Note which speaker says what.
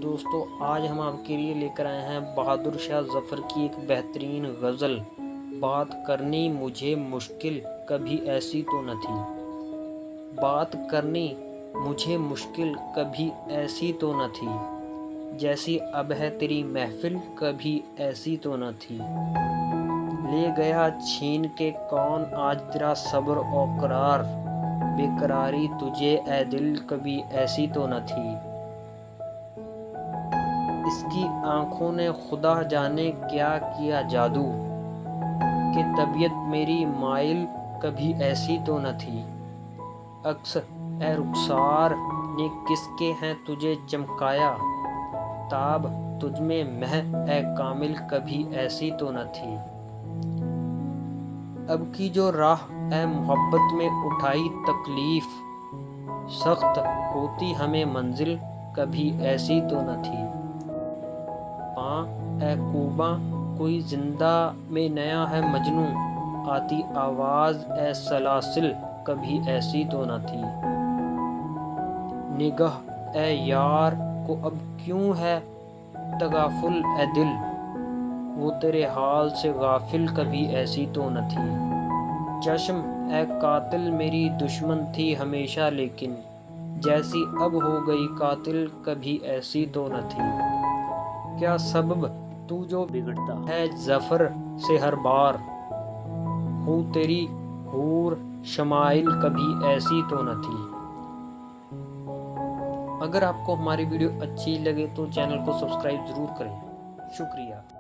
Speaker 1: دوستو آج ہم آپ کے لیے لے کر آئے ہیں بہادر شاہ ظفر کی ایک بہترین غزل، بات کرنی مجھے مشکل کبھی ایسی تو نہ تھی۔ بات کرنی مجھے مشکل کبھی ایسی تو نہ تھی، جیسی اب ہے تیری محفل کبھی ایسی تو نہ تھی۔ لے گیا چھین کے کون آج تیرا صبر و قرار، بے قراری تجھے اے دل کبھی ایسی تو نہ تھی۔ اس کی آنکھوں نے خدا جانے کیا کیا جادو، کہ طبیعت میری مائل کبھی ایسی تو نہ تھی۔ عکس اے رخسار نے کس کے ہیں تجھے چمکایا، تاب تجھ میں مہ اے کامل کبھی ایسی تو نہ تھی۔ اب کی جو راہ اے محبت میں اٹھائی تکلیف، سخت ہوتی ہمیں منزل کبھی ایسی تو نہ تھی۔ پاں اے کوباں کوئی زندہ میں نیا ہے مجنوں، آتی آواز اے سلاسل کبھی ایسی تو نہ تھی۔ نگاہ اے یار کو اب کیوں ہے تغافل اے دل، وہ تیرے حال سے غافل کبھی ایسی تو نہ تھی۔ چشم اے قاتل میری دشمن تھی ہمیشہ لیکن، جیسی اب ہو گئی قاتل کبھی ایسی تو نہ تھی۔ کیا سبب تو جو بگڑتا ہے ظفر سے ہر بار، ہو تیری حور شمائل کبھی ایسی تو نہ تھی۔ اگر آپ کو ہماری ویڈیو اچھی لگے تو چینل کو سبسکرائب ضرور کریں۔ شکریہ۔